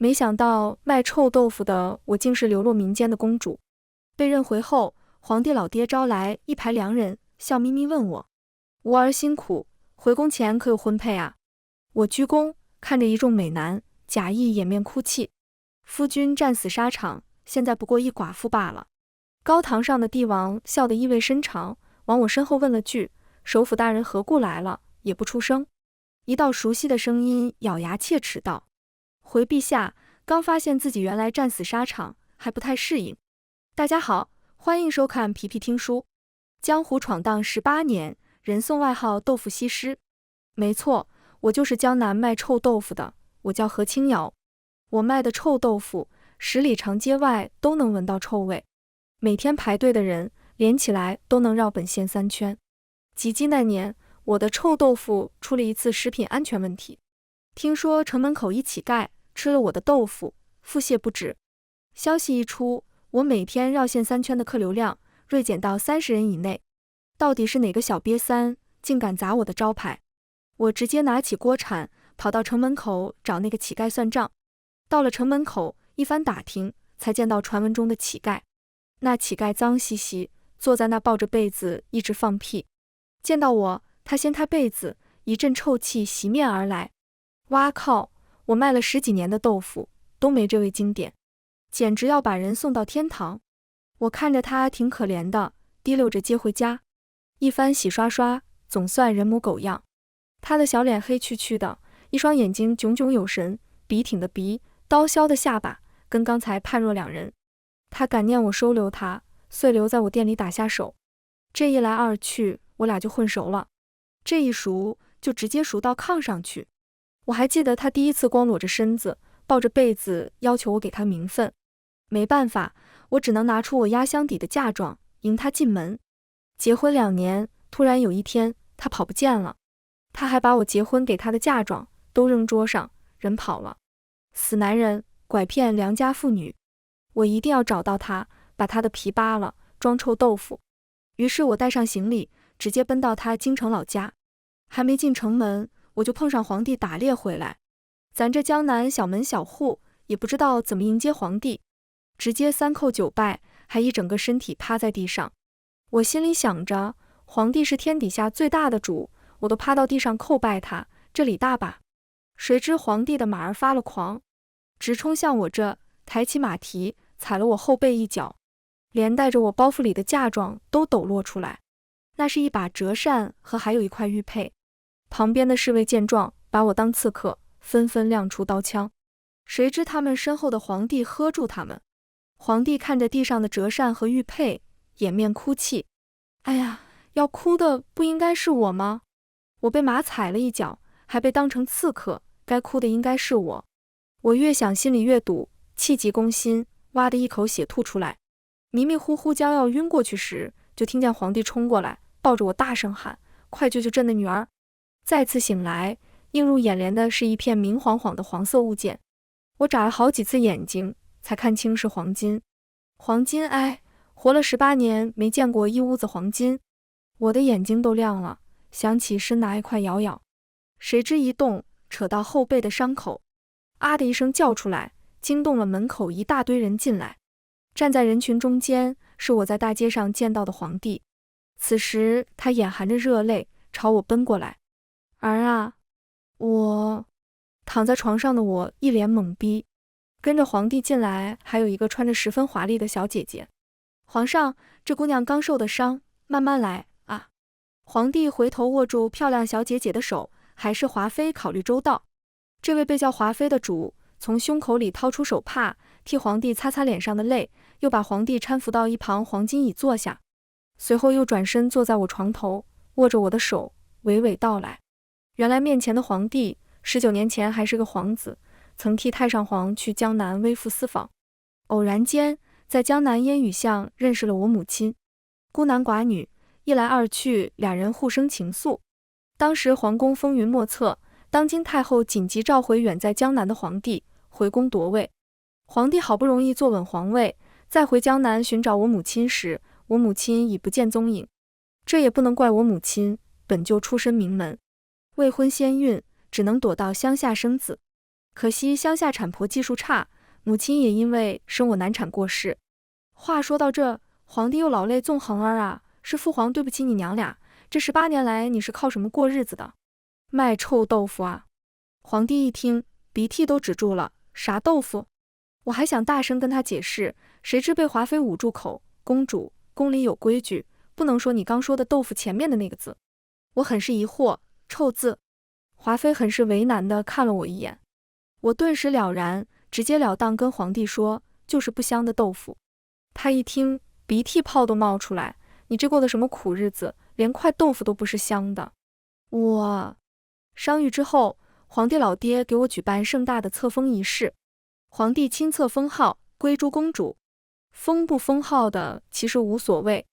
没想到卖臭豆腐的我竟是流落民间的公主。被认回后，皇帝老爹招来一排良人，笑眯眯问我：吾儿辛苦，回宫前可有婚配啊？我鞠躬，看着一众美男，假意掩面哭泣。夫君战死沙场，现在不过一寡妇罢了。高堂上的帝王笑得意味深长，往我身后问了句：首辅大人何故来了？也不出声。一道熟悉的声音咬牙切齿道：回陛下，刚发现自己原来战死沙场，还不太适应。大家好，欢迎收看皮皮听书。江湖闯荡18年，人送外号豆腐西施。没错，我就是江南卖臭豆腐的，我叫何清瑶。我卖的臭豆腐，10里长街外都能闻到臭味，每天排队的人连起来都能绕本县3圈。几经那年，我的臭豆腐出了一次食品安全问题。听说城门口一乞丐吃了我的豆腐，腹泻不止。消息一出，我每天绕县3圈的客流量锐减到30人以内。到底是哪个小瘪三竟敢砸我的招牌？我直接拿起锅铲，跑到城门口找那个乞丐算账。到了城门口，一番打听，才见到传闻中的乞丐。那乞丐脏兮兮，坐在那抱着被子一直放屁。见到我，他掀开被子，一阵臭气袭面而来。哇靠！我卖了10几年的豆腐，都没这味经典，简直要把人送到天堂。我看着他挺可怜的，提溜着接回家。一番洗刷刷，总算人模狗样。他的小脸黑黢黢的，一双眼睛炯炯有神，笔挺的鼻，刀削的下巴，跟刚才判若两人。他感念我收留他，遂留在我店里打下手。这一来二去，我俩就混熟了。这一熟就直接熟到炕上去。我还记得他第一次光裸着身子，抱着被子要求我给他名分。没办法，我只能拿出我压箱底的嫁妆，迎他进门。结婚2年，突然有一天，他跑不见了。他还把我结婚给他的嫁妆都扔桌上，人跑了。死男人，拐骗良家妇女。我一定要找到他，把他的皮扒了，装臭豆腐。于是我带上行李，直接奔到他京城老家。还没进城门，我就碰上皇帝打猎回来。咱这江南小门小户，也不知道怎么迎接皇帝，直接3叩9拜，还一整个身体趴在地上。我心里想着，皇帝是天底下最大的主，我都趴到地上叩拜他，这理大吧？谁知皇帝的马儿发了狂，直冲向我这，抬起马蹄，踩了我后背一脚，连带着我包袱里的嫁妆都抖落出来。那是一把折扇和还有一块玉佩。旁边的侍卫见状，把我当刺客，纷纷亮出刀枪。谁知他们身后的皇帝喝住他们。皇帝看着地上的折扇和玉佩，掩面哭泣。哎呀，要哭的不应该是我吗？我被马踩了一脚，还被当成刺客，该哭的应该是我。我越想心里越堵，气急攻心，哇的一口血吐出来。迷迷糊糊将要晕过去时，就听见皇帝冲过来，抱着我大声喊：快救救朕的女儿！再次醒来，映入眼帘的是一片明晃晃的黄色物件。我眨了好几次眼睛，才看清是黄金。黄金，哎，活了18年，没见过一屋子黄金。我的眼睛都亮了，想起深拿一块咬咬，谁知一动，扯到后背的伤口，啊的一声叫出来，惊动了门口一大堆人进来。站在人群中间，是我在大街上见到的皇帝。此时他眼含着热泪，朝我奔过来。儿啊，我……躺在床上的我一脸懵逼。跟着皇帝进来，还有一个穿着十分华丽的小姐姐。皇上，这姑娘刚受的伤，慢慢来啊。皇帝回头握住漂亮小姐姐的手，还是华妃考虑周到。这位被叫华妃的主从胸口里掏出手帕，替皇帝擦擦脸上的泪，又把皇帝搀扶到一旁黄金椅坐下，随后又转身坐在我床头，握着我的手，娓娓道来。原来面前的皇帝19年前还是个皇子，曾替太上皇去江南微服私访，偶然间在江南烟雨巷认识了我母亲。孤男寡女，一来二去，俩人互生情愫。当时皇宫风云莫测，当今太后紧急召回远在江南的皇帝回宫夺位。皇帝好不容易坐稳皇位，再回江南寻找我母亲时，我母亲已不见踪影。这也不能怪我母亲，本就出身名门，未婚先孕，只能躲到乡下生子。可惜乡下产婆技术差，母亲也因为生我难产过世。话说到这，皇帝又老泪纵横儿啊，是父皇对不起你娘俩，这18年来你是靠什么过日子的？卖臭豆腐啊！皇帝一听，鼻涕都止住了，啥豆腐？我还想大声跟他解释，谁知被华妃捂住口，公主，宫里有规矩，不能说你刚说的豆腐前面的那个字。我很是疑惑，臭字。华妃很是为难地看了我一眼，我顿时了然，直截了当跟皇帝说，就是不香的豆腐。他一听，鼻涕泡都冒出来，你这过的什么苦日子，连块豆腐都不是香的。商议之后，皇帝老爹给我举办盛大的册封仪式，皇帝亲册封号，归诸公主。封不封号的其实无所谓，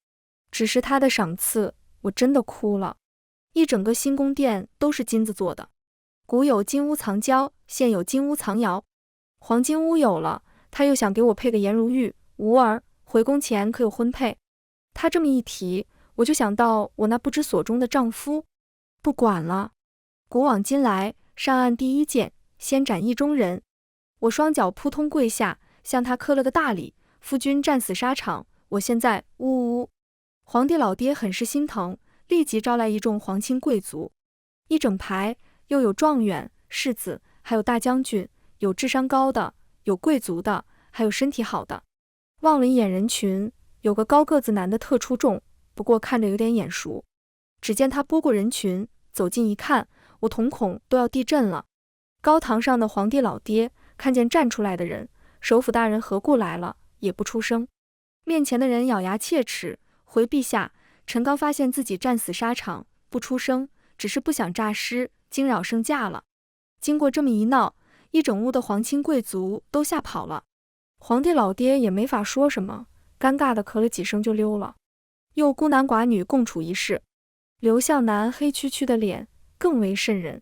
只是他的赏赐，我真的哭了。一整个新宫殿都是金子做的，古有金屋藏娇，现有金屋藏瑶。黄金屋有了，他又想给我配个颜如玉，无儿，回宫前可有婚配。他这么一提，我就想到我那不知所终的丈夫。不管了，古往今来，上岸第一箭，先斩意中人。我双脚扑通跪下，向他磕了个大礼，夫君战死沙场，我现在呜。皇帝老爹很是心疼，立即招来一众皇亲贵族，一整排，又有状元、世子，还有大将军，有智商高的，有贵族的，还有身体好的。望了一眼人群，有个高个子男的特出众，不过看着有点眼熟。只见他拨过人群，走近一看，我瞳孔都要地震了。高堂上的皇帝老爹看见站出来的人，首辅大人何故来了，也不出声。面前的人咬牙切齿，回陛下，臣刚发现自己战死沙场，不出声，只是不想诈尸，惊扰圣驾了。经过这么一闹，一整屋的皇亲贵族都吓跑了。皇帝老爹也没法说什么，尴尬的咳了几声就溜了。又孤男寡女共处一室，刘向南黑黢黢的脸更为瘆人。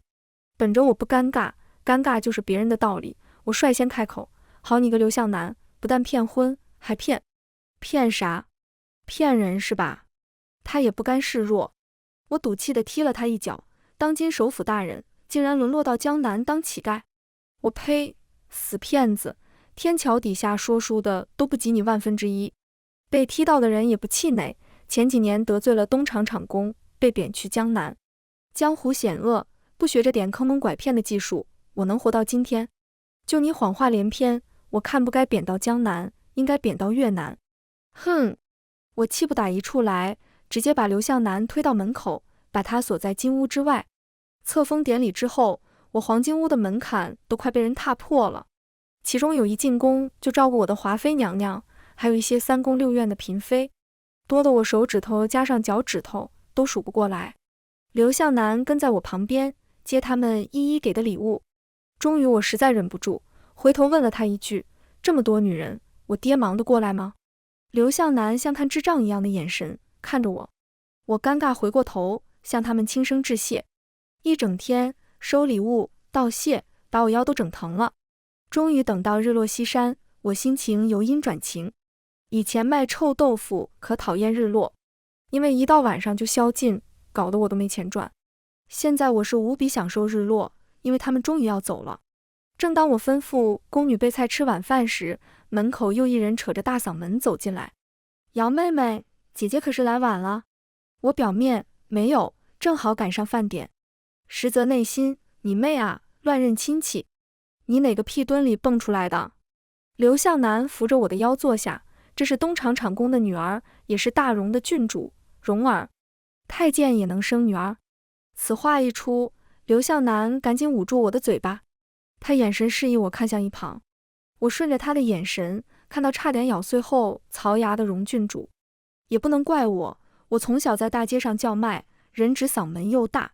本着我不尴尬，尴尬就是别人的道理，我率先开口，好你个刘向南，不但骗婚，还骗啥？骗人是吧？他也不甘示弱，我赌气地踢了他一脚，当今首辅大人竟然沦落到江南当乞丐，我呸，死骗子，天桥底下说书的都不及你1/1000。被踢到的人也不气馁，前几年得罪了东厂厂工，被贬去江南。江湖险恶，不学着点坑蒙拐骗的技术，我能活到今天？就你谎话连篇，我看不该贬到江南，应该贬到越南。哼！我气不打一处来，直接把刘向南推到门口，把他锁在金屋之外。册封典礼之后，我黄金屋的门槛都快被人踏破了。其中有一进宫就照顾我的华妃娘娘，还有一些3宫6院的嫔妃，多得我手指头加上脚趾头都数不过来。刘向南跟在我旁边，接他们一一给的礼物。终于我实在忍不住，回头问了他一句，这么多女人，我爹忙得过来吗？刘向南像看智障一样的眼神看着我，我尴尬回过头，向他们轻声致谢。一整天收礼物道谢，把我腰都整疼了。终于等到日落西山，我心情由阴转晴。以前卖臭豆腐可讨厌日落，因为一到晚上就宵禁，搞得我都没钱赚。现在我是无比享受日落，因为他们终于要走了。正当我吩咐宫女备菜吃晚饭时，门口又一人扯着大嗓门走进来，姚妹妹，姐姐可是来晚了？我表面没有，正好赶上饭点，实则内心，你妹啊，乱认亲戚，你哪个屁墩里蹦出来的？刘向南扶着我的腰坐下，这是东厂厂公的女儿，也是大荣的郡主荣儿，太监也能生女儿。此话一出，刘向南赶紧捂住我的嘴巴，他眼神示意我看向一旁。我顺着他的眼神看到差点咬碎后槽牙的荣郡主。也不能怪我，我从小在大街上叫卖，人直嗓门又大。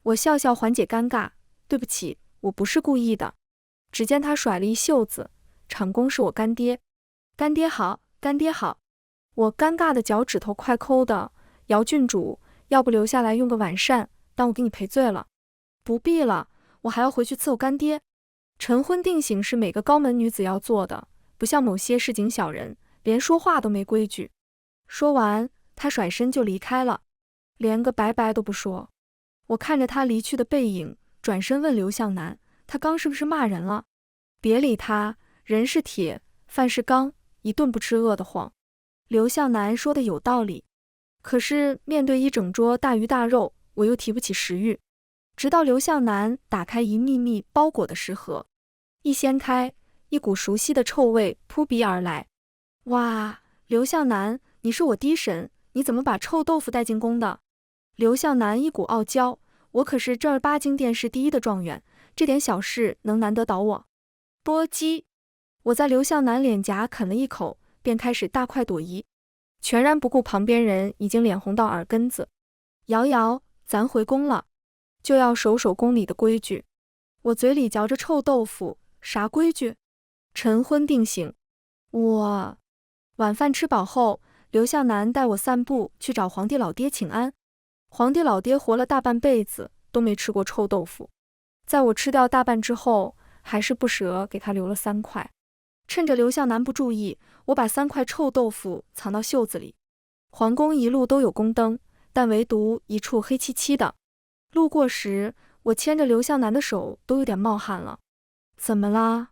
我笑笑缓解尴尬，对不起，我不是故意的。只见他甩了一袖子，厂公是我干爹。干爹好，干爹好。我尴尬的脚趾头快抠的，姚郡主，要不留下来用个晚膳，当我给你赔罪了。不必了，我还要回去伺候干爹。晨昏定省是每个高门女子要做的，不像某些市井小人，连说话都没规矩。说完，他甩身就离开了，连个拜拜都不说。我看着他离去的背影，转身问刘向南，他刚是不是骂人了？别理他，人是铁，饭是钢，一顿不吃饿得慌。刘向南说的有道理，可是面对一整桌大鱼大肉，我又提不起食欲。直到刘向南打开一密密包裹的食盒，一掀开，一股熟悉的臭味扑鼻而来。哇，刘向南，你是我的神，你怎么把臭豆腐带进宫的？刘向南一股傲娇，我可是正儿八经殿试第一的状元，这点小事能难得倒我？波叽！我在刘向南脸颊啃了一口，便开始大快朵颐，全然不顾旁边人已经脸红到耳根子。瑶瑶，咱回宫了，就要守守宫里的规矩。我嘴里嚼着臭豆腐，啥规矩？晨昏定省。晚饭吃饱后，刘向南带我散步去找皇帝老爹请安。皇帝老爹活了大半辈子都没吃过臭豆腐，在我吃掉大半之后，还是不舍给他留了3块。趁着刘向南不注意，我把3块臭豆腐藏到袖子里。皇宫一路都有宫灯，但唯独一处黑漆漆的。路过时，我牵着刘向南的手都有点冒汗了。怎么啦？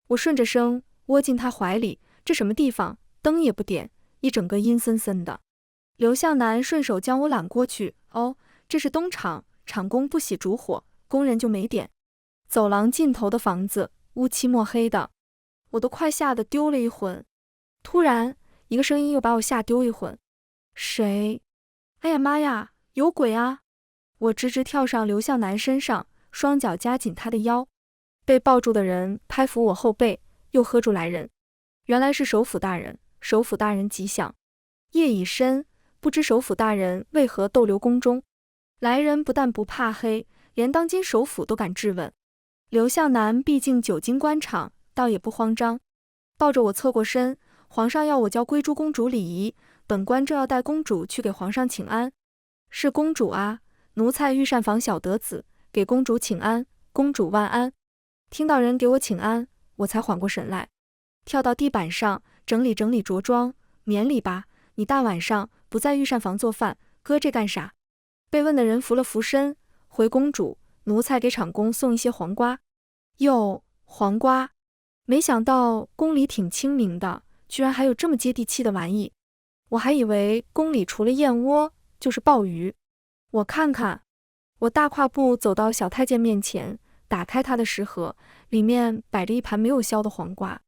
我顺着声窝进他怀里，这什么地方？灯也不点，一整个阴森森的。刘向南顺手将我揽过去，哦，这是东厂，厂工不喜烛火，工人就没点。走廊尽头的房子，乌漆墨黑的，我都快吓得丢了一魂。突然，一个声音又把我吓丢一魂。谁？哎呀妈呀，有鬼啊！我直直跳上刘向南身上，双脚夹紧他的腰。被抱住的人拍扶我后背，又喝住来人。原来是首辅大人，首辅大人吉祥。夜已深，不知首辅大人为何逗留宫中。来人不但不怕黑，连当今首辅都敢质问。刘向南毕竟久经官场，倒也不慌张，抱着我侧过身。皇上要我教归珠公主礼仪，本官正要带公主去给皇上请安。是公主啊，奴才御膳房小德子，给公主请安，公主万安。听到人给我请安，我才缓过神来，跳到地板上整理整理着装。免礼吧，你大晚上不在御膳房做饭，搁这干啥？被问的人扶了扶身，回公主，奴才给厂工送一些黄瓜。哟，黄瓜，没想到宫里挺清明的，居然还有这么接地气的玩意。我还以为宫里除了燕窝就是鲍鱼。我看看，我大跨步走到小太监面前，打开他的食盒，里面摆着一盘没有削的黄瓜。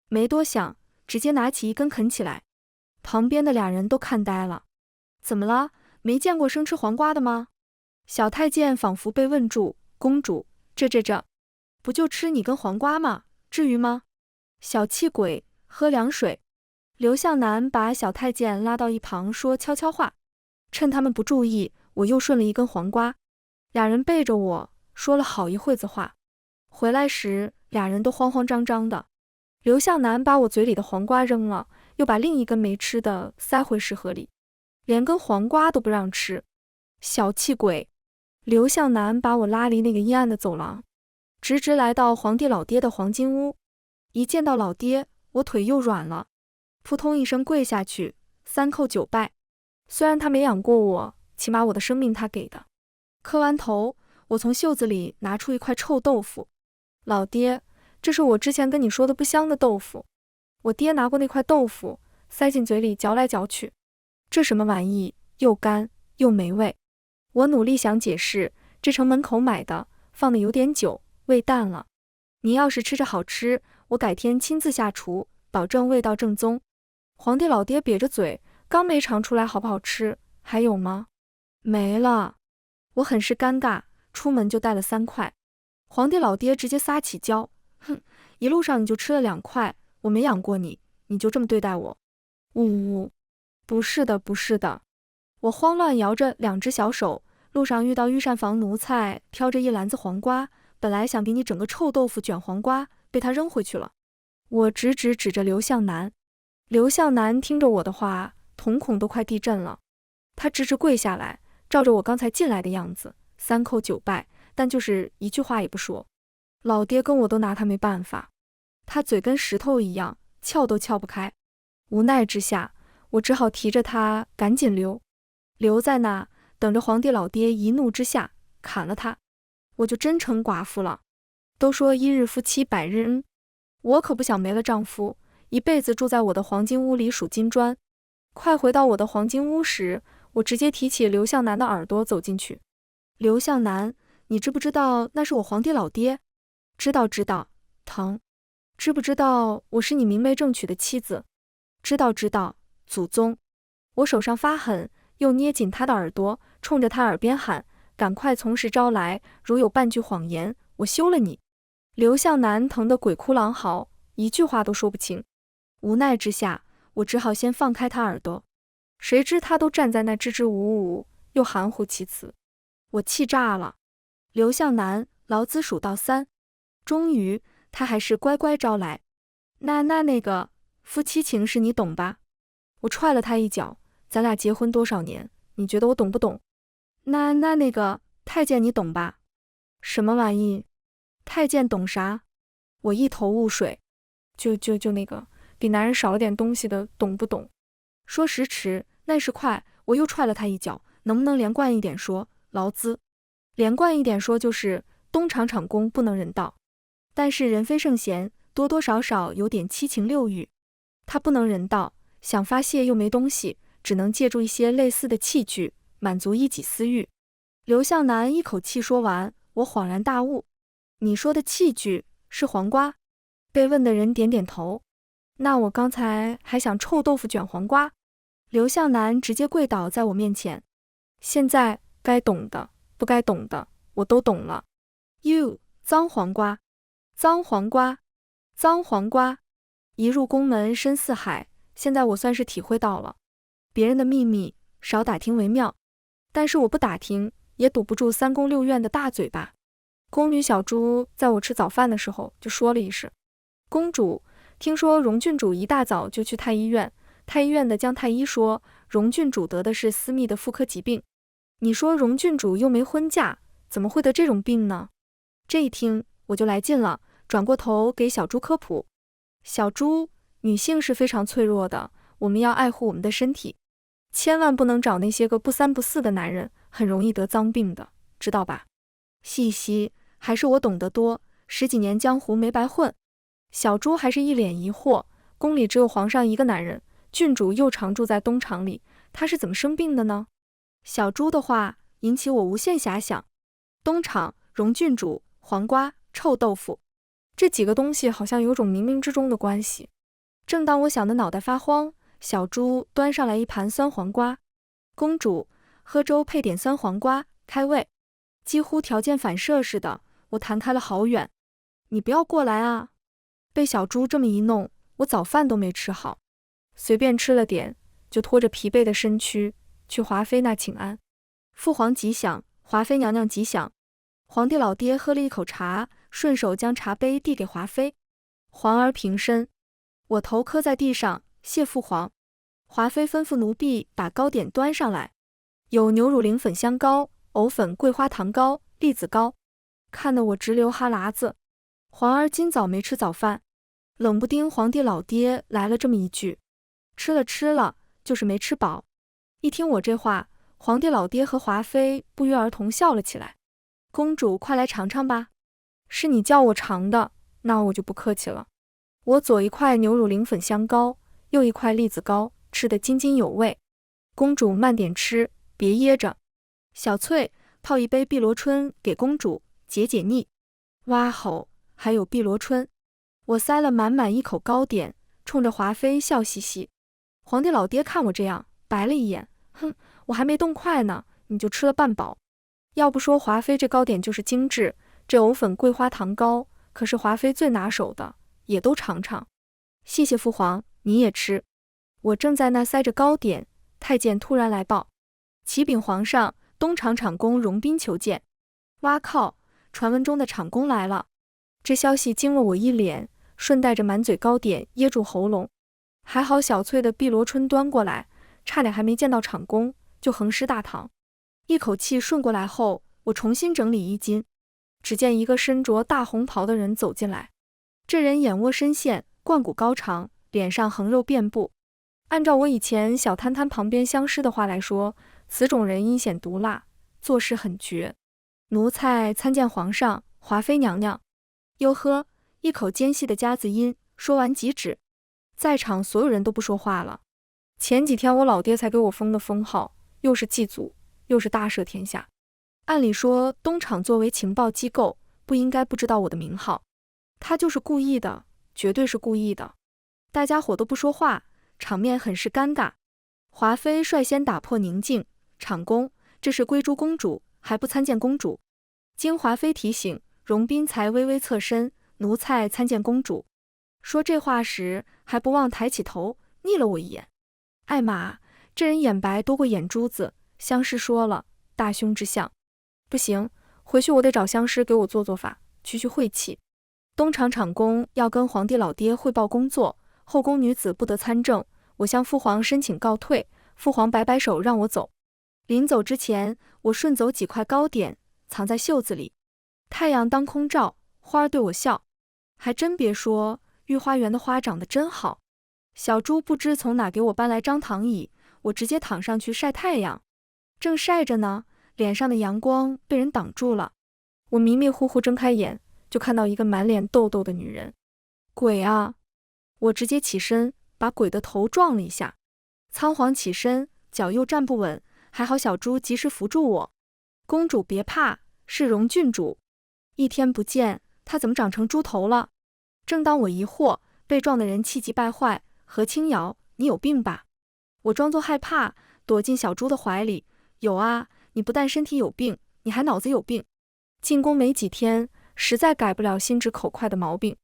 没多想，直接拿起一根啃起来。旁边的俩人都看呆了。怎么了？没见过生吃黄瓜的吗？小太监仿佛被问住。公主，这，不就吃你根黄瓜吗？至于吗？小气鬼，喝凉水。刘向南把小太监拉到一旁说悄悄话，趁他们不注意，我又顺了一根黄瓜。俩人背着我说了好一会子话，回来时俩人都慌慌张张的。刘向南把我嘴里的黄瓜扔了，又把另一根没吃的塞回食盒里，连根黄瓜都不让吃。小气鬼！刘向南把我拉离那个阴暗的走廊，直直来到皇帝老爹的黄金屋。一见到老爹，我腿又软了，扑通一声跪下去，3叩9拜。虽然他没养过我，起码我的生命他给的。磕完头，我从袖子里拿出一块臭豆腐。老爹，这是我之前跟你说的不香的豆腐。我爹拿过那块豆腐，塞进嘴里嚼来嚼去。这什么玩意，又干又没味。我努力想解释，这城门口买的，放的有点久，味淡了。你要是吃着好吃，我改天亲自下厨，保证味道正宗。皇帝老爹瘪着嘴，刚没尝出来好不好吃，还有吗？没了。我很是尴尬，出门就带了3块。皇帝老爹直接撒起娇，哼，一路上你就吃了2块，我没养过你，你就这么对待我？呜呜，不是的，不是的。我慌乱摇着2只小手，路上遇到御膳房奴才挑着一篮子黄瓜，本来想给你整个臭豆腐卷黄瓜，被他扔回去了。我指着刘向南。刘向南听着我的话，瞳孔都快地震了。他直跪下来，照着我刚才进来的样子，3叩9拜，但就是一句话也不说。老爹跟我都拿他没办法，他嘴跟石头一样，撬都撬不开。无奈之下，我只好提着他赶紧留在那，等着皇帝老爹一怒之下砍了他，我就真成寡妇了。都说一日夫妻百日恩，我可不想没了丈夫，一辈子住在我的黄金屋里数金砖。快回到我的黄金屋时，我直接提起刘向南的耳朵走进去。刘向南，你知不知道那是我皇帝老爹？知道知道，疼。知不知道我是你明媒正娶的妻子？知道知道，祖宗。我手上发狠，又捏紧他的耳朵，冲着他耳边喊，赶快从实招来，如有半句谎言，我休了你。刘向南疼得鬼哭狼嚎，一句话都说不清。无奈之下，我只好先放开他耳朵，谁知他都站在那支支吾吾，又含糊其辞。我气炸了。刘向南劳资数到3，终于他还是乖乖招来。那个夫妻情事你懂吧？我踹了他一脚，咱俩结婚多少年，你觉得我懂不懂？那个太监你懂吧？什么玩意？太监懂啥？我一头雾水。就那个比男人少了点东西的，懂不懂？说时迟，那时快，我又踹了他一脚。能不能连贯一点说？劳资。连贯一点说就是东厂厂工不能人道，但是人非圣贤，多多少少有点七情六欲。他不能人道，想发泄又没东西，只能借助一些类似的器具，满足一己私欲。刘向南一口气说完，我恍然大悟。你说的器具是黄瓜？被问的人点点头。那我刚才还想臭豆腐卷黄瓜。刘向南直接跪倒在我面前。现在该懂的不该懂的我都懂了。You 脏黄瓜，脏黄瓜，脏黄瓜。一入宫门深似海，现在我算是体会到了，别人的秘密少打听为妙。但是我不打听，也堵不住3宫6院的大嘴巴。宫女小朱在我吃早饭的时候就说了一声：公主，听说荣郡主一大早就去太医院，太医院的姜太医说荣郡主得的是私密的妇科疾病。你说荣郡主又没婚嫁，怎么会得这种病呢？这一听我就来劲了，转过头给小朱科普。小朱，女性是非常脆弱的，我们要爱护我们的身体，千万不能找那些个不三不四的男人，很容易得脏病的，知道吧？嘻嘻，还是我懂得多，10几年江湖没白混。小朱还是一脸疑惑，宫里只有皇上一个男人，郡主又常住在东厂里，他是怎么生病的呢？小朱的话引起我无限遐想。东厂、荣郡主、黄瓜、臭豆腐，这几个东西好像有种冥冥之中的关系。正当我想的脑袋发慌，小朱端上来一盘酸黄瓜。公主，喝粥配点酸黄瓜，开胃。几乎条件反射似的，我弹开了好远。你不要过来啊！被小朱这么一弄，我早饭都没吃好，随便吃了点，就拖着疲惫的身躯去华妃那请安。父皇吉祥，华妃娘娘吉祥。皇帝老爹喝了一口茶，顺手将茶杯递给华妃。皇儿平身。我头磕在地上，谢父皇。华妃吩咐奴婢把糕点端上来，有牛乳灵粉香糕、藕粉桂花糖糕、栗子糕，看得我直流哈喇子。皇儿今早没吃早饭，冷不丁皇帝老爹来了这么一句，吃了，就是没吃饱。一听我这话，皇帝老爹和华妃不约而同笑了起来。公主快来尝尝吧。是你叫我尝的，那我就不客气了。我左一块牛乳灵粉香糕，右一块栗子糕，吃得津津有味。公主慢点吃，别噎着。小翠，泡一杯碧螺春给公主解解腻。哇吼，还有碧螺春。我塞了满满一口糕点，冲着华妃笑嘻嘻。皇帝老爹看我这样，白了一眼，哼，我还没动筷呢，你就吃了半饱。要不说华妃这糕点就是精致，这藕粉桂花糖糕可是华妃最拿手的，也都尝尝。谢谢父皇，你也吃。我正在那塞着糕点，太监突然来报：启禀皇上，东厂厂工荣斌求见。哇靠，传闻中的厂工来了。这消息惊了我一脸，顺带着满嘴糕点噎住喉咙。还好小翠的碧螺春端过来，差点还没见到厂工就横尸大堂。一口气顺过来后，我重新整理衣襟，只见一个身着大红袍的人走进来。这人眼窝深陷，冠骨高长，脸上横肉遍布。按照我以前小摊摊旁边相师的话来说，此种人阴险毒辣，做事很绝。奴才参见皇上、华妃娘娘。哟呵，一口尖细的夹子音，说完即止。在场所有人都不说话了。前几天我老爹才给我封的封号，又是祭祖，又是大赦天下。按理说，东厂作为情报机构，不应该不知道我的名号。他就是故意的，绝对是故意的。大家伙都不说话，场面很是尴尬。华妃率先打破宁静，厂公，这是归珠公主，还不参见公主。经华妃提醒，荣斌才微微侧身，奴才参见公主。说这话时，还不忘抬起头，睨了我一眼。艾玛，这人眼白多过眼珠子，相师说了，大凶之相。不行，回去我得找相师给我做做法，去晦气。东厂厂公要跟皇帝老爹汇报工作，后宫女子不得参政，我向父皇申请告退，父皇摆摆手让我走。临走之前，我顺走几块糕点，藏在袖子里。太阳当空照，花儿对我笑。还真别说，御花园的花长得真好。小猪不知从哪给我搬来张躺椅，我直接躺上去晒太阳。正晒着呢，脸上的阳光被人挡住了。我迷迷糊糊睁开眼，就看到一个满脸痘痘的女人。鬼啊！我直接起身，把鬼的头撞了一下。仓皇起身，脚又站不稳，还好小猪及时扶住我。公主别怕，是荣郡主。1天不见，她怎么长成猪头了？正当我疑惑，被撞的人气急败坏，何清瑶，你有病吧？我装作害怕，躲进小猪的怀里。有啊，你不但身体有病，你还脑子有病。进宫没几天，实在改不了心直口快的毛病。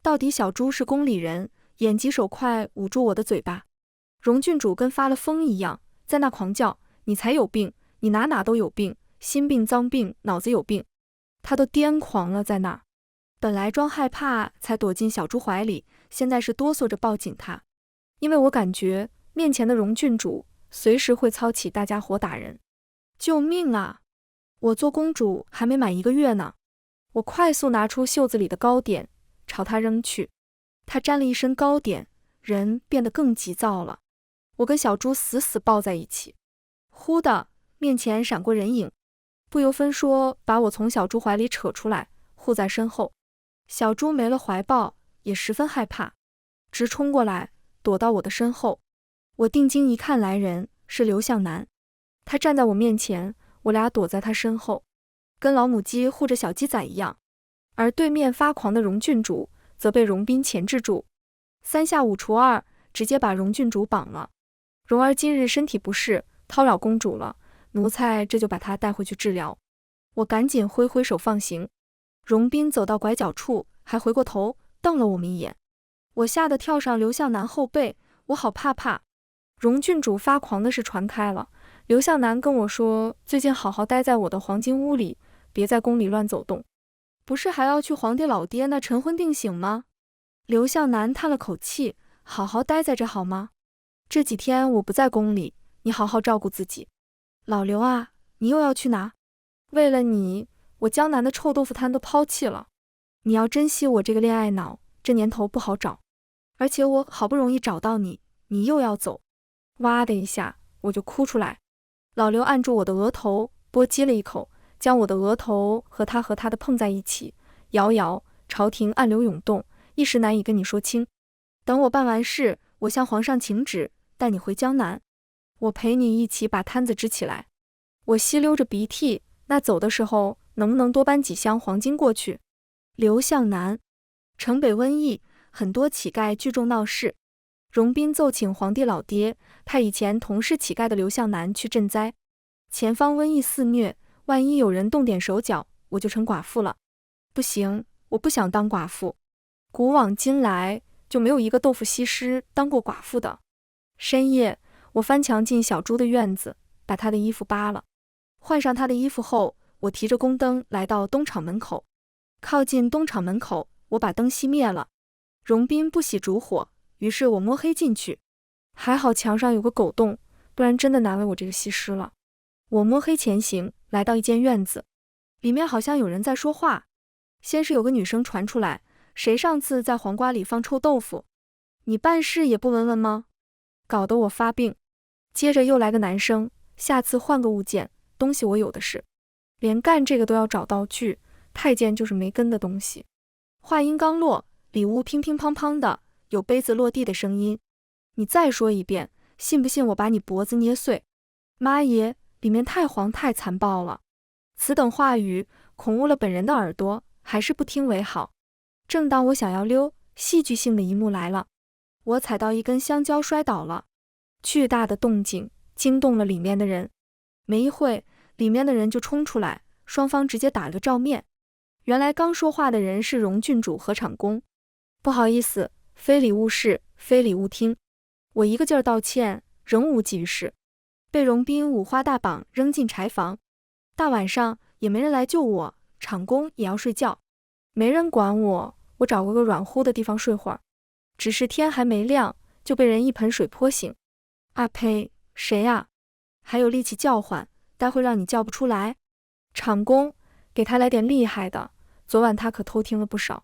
到底小猪是宫里人，眼疾手快捂住我的嘴巴。荣郡主跟发了疯一样，在那狂叫，你才有病，你哪都有病，心病脏病脑子有病。她都癫狂了在那。本来装害怕才躲进小猪怀里，现在是哆嗦着抱紧她，因为我感觉面前的荣郡主随时会操起大家伙打人。救命啊！我做公主还没满1个月呢。我快速拿出袖子里的糕点，朝她扔去。她沾了一身糕点，人变得更急躁了。我跟小猪死死抱在一起。忽的，面前闪过人影，不由分说把我从小猪怀里扯出来，护在身后。小猪没了怀抱，也十分害怕，直冲过来，躲到我的身后。我定睛一看，来人是刘向南。他站在我面前，我俩躲在他身后，跟老母鸡护着小鸡仔一样。而对面发狂的荣郡主则被荣斌钳制住，3下5除2，直接把荣郡主绑了。荣儿今日身体不适，叨扰公主了，奴才这就把她带回去治疗。我赶紧挥挥手放行。荣斌走到拐角处，还回过头瞪了我们一眼。我吓得跳上刘向南后背，我好怕。荣郡主发狂的事传开了，刘向南跟我说，最近好好待在我的黄金屋里，别在宫里乱走动。不是还要去皇帝老爹那晨昏定省吗？刘向南叹了口气，好好待在这好吗？这几天我不在宫里，你好好照顾自己。老刘啊，你又要去哪？为了你，我江南的臭豆腐摊都抛弃了。你要珍惜我这个恋爱脑，这年头不好找。而且我好不容易找到你，你又要走。哇的一下，我就哭出来。老刘按住我的额头，啵叽了一口，将我的额头和他的碰在一起，摇，朝廷暗流涌动，一时难以跟你说清。等我办完事，我向皇上请旨，带你回江南。我陪你一起把摊子支起来。我吸溜着鼻涕，那走的时候能不能多搬几箱黄金过去？刘向南，城北瘟疫，很多乞丐聚众闹事。荣斌奏请皇帝老爹，派以前同是乞丐的刘向南去赈灾。前方瘟疫肆虐，万一有人动点手脚，我就成寡妇了。不行，我不想当寡妇。古往今来，就没有一个豆腐西施当过寡妇的。深夜，我翻墙进小猪的院子，把他的衣服扒了。换上他的衣服后，我提着宫灯来到东厂门口。靠近东厂门口，我把灯熄灭了。荣斌不喜烛火，于是我摸黑进去。还好墙上有个狗洞，不然真的难为我这个西施了。我摸黑前行，来到一间院子，里面好像有人在说话。先是有个女生传出来，谁上次在黄瓜里放臭豆腐？你办事也不闻闻吗？搞得我发病。接着又来个男生，下次换个物件，东西我有的是。连干这个都要找道具，太监就是没根的东西。话音刚落，里屋乒乒乓乓的，有杯子落地的声音。你再说一遍，信不信我把你脖子捏碎？妈耶，里面太黄太残暴了。此等话语恐误了本人的耳朵，还是不听为好。正当我想要溜，戏剧性的一幕来了，我踩到一根香蕉摔倒了，巨大的动静惊动了里面的人。没一会，里面的人就冲出来，双方直接打了个照面。原来刚说话的人是荣郡主和场公。不好意思，非礼勿视，非礼勿听。我一个劲儿道歉，仍无济于事，被荣斌五花大绑扔进柴房。大晚上也没人来救我，场公也要睡觉，没人管我，我找个软乎的地方睡会儿。只是天还没亮，就被人一盆水泼醒。啊呸，谁呀？还有力气叫唤，待会让你叫不出来。场公，给他来点厉害的，昨晚他可偷听了不少。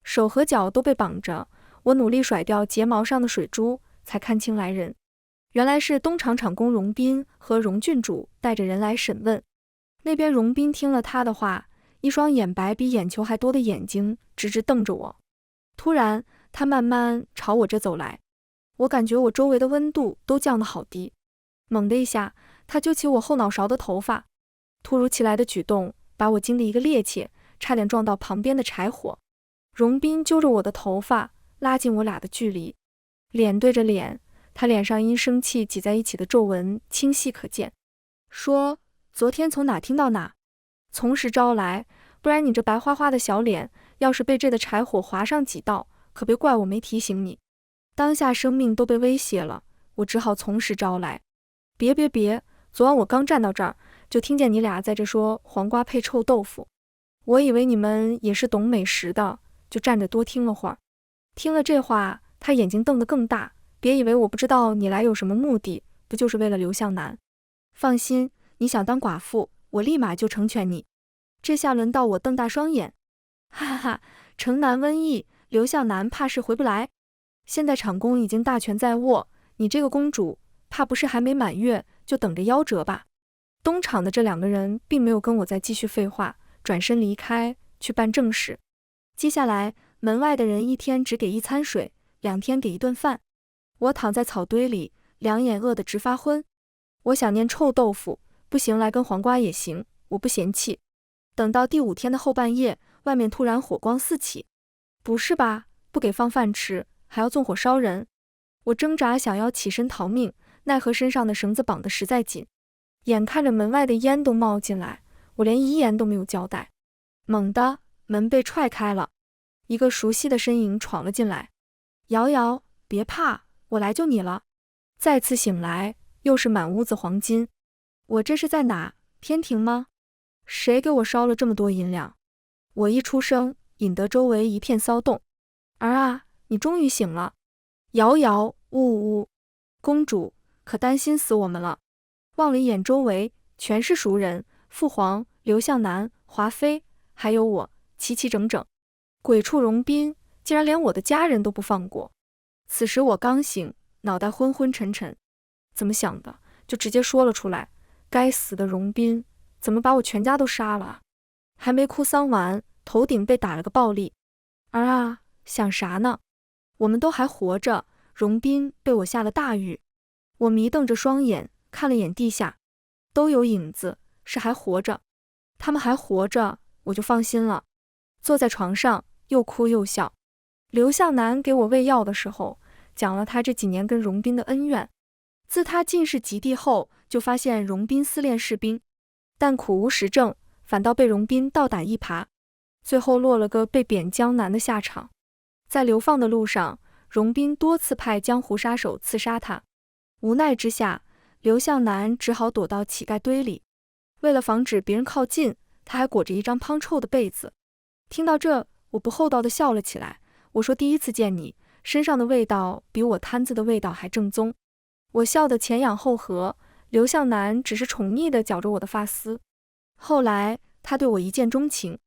手和脚都被绑着，我努力甩掉睫毛上的水珠，才看清来人。原来是东厂场公荣斌和荣郡主带着人来审问。那边荣斌听了他的话，一双眼白比眼球还多的眼睛直直瞪着我。突然他慢慢朝我这走来，我感觉我周围的温度都降得好低。猛的一下，他揪起我后脑勺的头发，突如其来的举动把我惊得一个趔趄，差点撞到旁边的柴火。荣斌揪着我的头发，拉近我俩的距离，脸对着脸，他脸上因生气挤在一起的皱纹清晰可见。说，昨天从哪听到哪，从实招来，不然你这白花花的小脸，要是被这的柴火划上几道，可别怪我没提醒你。当下生命都被威胁了，我只好从实招来。别，昨晚我刚站到这儿，就听见你俩在这说黄瓜配臭豆腐，我以为你们也是懂美食的，就站着多听了会儿。听了这话，他眼睛瞪得更大，别以为我不知道你来有什么目的，不就是为了刘向南？放心，你想当寡妇，我立马就成全你。这下轮到我瞪大双眼，哈哈哈，城南瘟疫，刘向南怕是回不来。现在场公已经大权在握，你这个公主怕不是还没满月就等着夭折吧？东厂的这两个人并没有跟我再继续废话，转身离开去办正事。接下来门外的人1天只给1餐水，2天给1顿饭。我躺在草堆里，两眼饿得直发昏。我想念臭豆腐，不行来根黄瓜也行，我不嫌弃。等到第5天的后半夜，外面突然火光四起。不是吧，不给放饭吃，还要纵火烧人？我挣扎想要起身逃命，奈何身上的绳子绑得实在紧。眼看着门外的烟都冒进来，我连遗言都没有交代。猛地，门被踹开了，一个熟悉的身影闯了进来。瑶瑶，别怕，我来救你了。再次醒来，又是满屋子黄金。我这是在哪？天庭吗？谁给我烧了这么多银两？我一出声，引得周围一片骚动。儿啊，你终于醒了。瑶瑶，呜呜，公主可担心死我们了。望了一眼周围，全是熟人，父皇、刘向南、华妃，还有我，齐齐整整。鬼畜荣斌竟然连我的家人都不放过。此时我刚醒，脑袋昏昏沉沉，怎么想的，就直接说了出来。该死的荣斌，怎么把我全家都杀了？还没哭丧完，头顶被打了个暴力。儿啊，想啥呢？我们都还活着，荣斌被我下了大狱。我迷瞪着双眼，看了眼地下，都有影子，是还活着。他们还活着，我就放心了。坐在床上，又哭又笑。刘向南给我喂药的时候，讲了他这几年跟荣斌的恩怨。自他进士及第后，就发现荣斌私恋士兵，但苦无实证，反倒被荣斌倒打一耙，最后落了个被贬江南的下场。在流放的路上，荣斌多次派江湖杀手刺杀他，无奈之下，刘向南只好躲到乞丐堆里。为了防止别人靠近，他还裹着一张滂臭的被子。听到这，我不厚道地笑了起来。我说第一次见你，身上的味道比我摊子的味道还正宗。我笑得前仰后合，刘向南只是宠溺地绞着我的发丝。后来他对我一见钟情，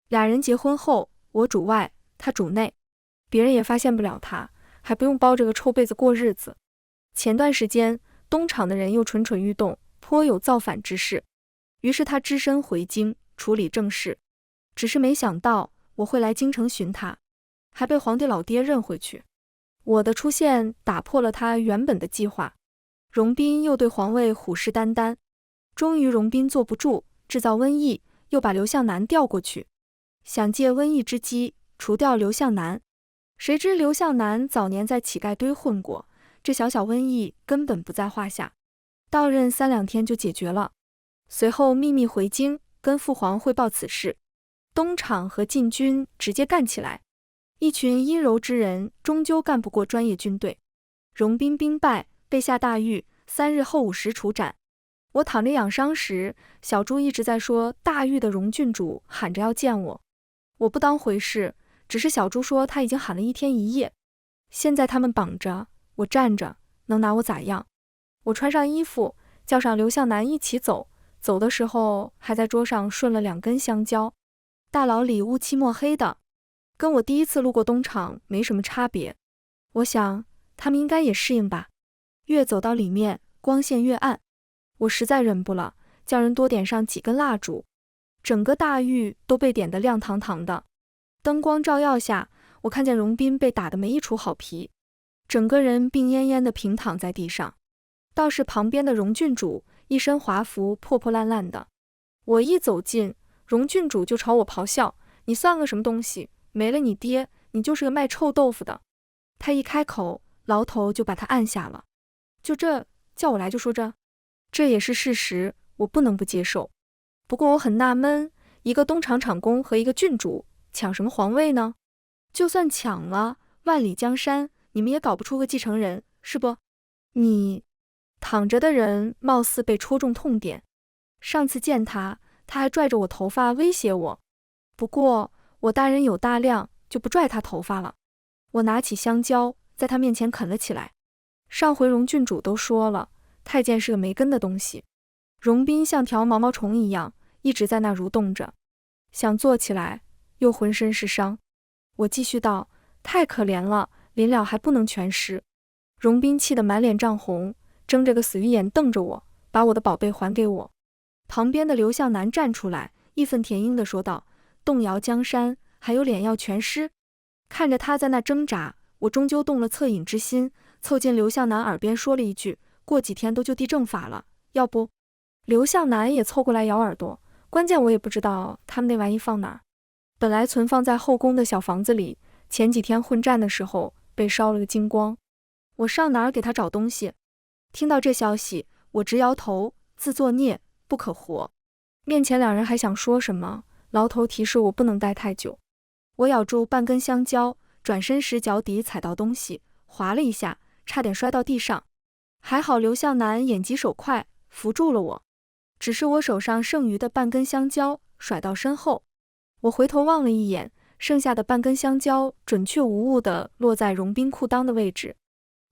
俩人结婚后，我主外，他主内，别人也发现不了他，还不用包着个臭被子过日子。前段时间，东厂的人又蠢蠢欲动，颇有造反之势，于是他只身回京处理政事。只是没想到，我会来京城寻他，还被皇帝老爹认回去。我的出现打破了他原本的计划。荣斌又对皇位虎视眈眈，终于荣斌坐不住，制造瘟疫，又把刘向南调过去，想借瘟疫之机除掉刘向南。谁知刘向南早年在乞丐堆混过，这小小瘟疫根本不在话下，到任3、2天就解决了。随后秘密回京，跟父皇汇报此事。东厂和禁军直接干起来，一群阴柔之人终究干不过专业军队。荣斌兵败，被下大狱，3日后5时处斩。我躺着养伤时，小朱一直在说大狱的荣郡主喊着要见我，我不当回事，只是小朱说他已经喊了1天1夜。现在他们绑着，我站着，能拿我咋样？我穿上衣服，叫上刘向南一起走，走的时候还在桌上顺了2根香蕉。大牢里乌漆墨黑的，跟我第一次路过东厂没什么差别。我想他们应该也适应吧。越走到里面，光线越暗，我实在忍不了，叫人多点上几根蜡烛。整个大狱都被点得亮堂堂的，灯光照耀下，我看见荣斌被打得没一处好皮，整个人病恹恹地平躺在地上。倒是旁边的荣郡主一身华服，破破烂烂的。我一走近，荣郡主就朝我咆哮：“你算个什么东西？没了你爹，你就是个卖臭豆腐的。”他一开口，牢头就把他按下了。就这，叫我来就说这也是事实，我不能不接受。不过我很纳闷，一个东厂厂工和一个郡主抢什么皇位呢？就算抢了，万里江山你们也搞不出个继承人，是不？你躺着的人貌似被戳中痛点，上次见他还拽着我头发威胁我，不过我大人有大量，就不拽他头发了。我拿起香蕉在他面前啃了起来。上回荣郡主都说了，太监是个没根的东西。荣斌像条毛毛虫一样一直在那蠕动着，想坐起来又浑身是伤。我继续道：“太可怜了，临了还不能全尸。”荣斌气得满脸涨红，睁着个死鱼眼瞪着我，把我的宝贝还给我。旁边的刘向南站出来，义愤填膺地说道：“动摇江山，还有脸要全尸？”看着他在那挣扎，我终究动了恻隐之心，凑近刘向南耳边说了一句：“过几天都就地正法了，要不？”刘向南也凑过来咬耳朵，关键我也不知道他们那玩意放哪儿。本来存放在后宫的小房子里，前几天混战的时候被烧了个精光，我上哪儿给他找东西？听到这消息，我直摇头，自作孽，不可活。面前2人还想说什么，牢头提示我不能待太久。我咬住半根香蕉，转身时脚底踩到东西，滑了一下，差点摔到地上。还好刘向南眼疾手快，扶住了我。只是我手上剩余的半根香蕉甩到身后，我回头望了一眼，剩下的半根香蕉准确无误地落在荣斌裤裆的位置。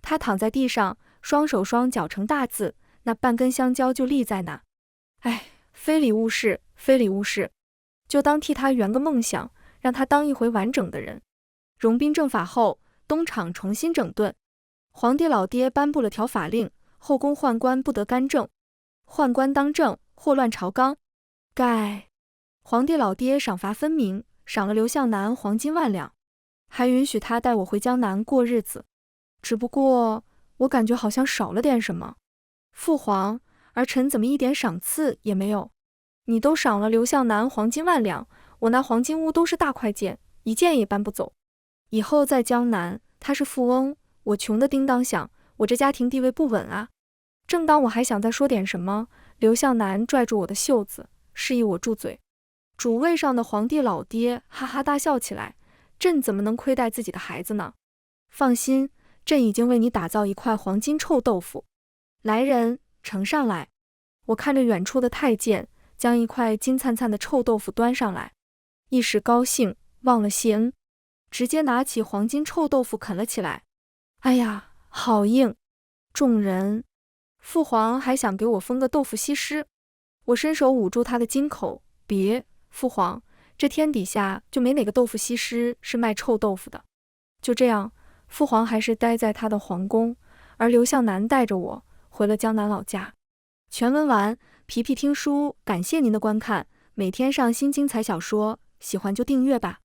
他躺在地上，双手双脚成大字，那半根香蕉就立在那。哎，非礼勿视，非礼勿视，就当替他圆个梦想，让他当一回完整的人。荣斌正法后，东厂重新整顿，皇帝老爹颁布了条法令，后宫宦官不得干政，宦官当政，祸乱朝纲。皇帝老爹赏罚分明，赏了刘向南黄金10000两，还允许他带我回江南过日子。只不过我感觉好像少了点什么。父皇，儿臣怎么一点赏赐也没有？你都赏了刘向南黄金10000两，我那黄金屋都是大快件，一件也搬不走。以后在江南，他是富翁，我穷的叮当响，我这家庭地位不稳啊。正当我还想再说点什么，刘向南拽住我的袖子，示意我住嘴。主位上的皇帝老爹哈哈大笑起来，朕怎么能亏待自己的孩子呢？放心，朕已经为你打造一块黄金臭豆腐。来人，呈上来。我看着远处的太监，将一块金灿灿的臭豆腐端上来，一时高兴，忘了谢恩，直接拿起黄金臭豆腐啃了起来。哎呀，好硬！众人，父皇还想给我封个豆腐西施。我伸手捂住他的金口，别，父皇，这天底下就没哪个豆腐西施是卖臭豆腐的。就这样，父皇还是待在他的皇宫，而刘向南带着我回了江南老家。全文完，皮皮听书，感谢您的观看，每天上新精彩小说，喜欢就订阅吧。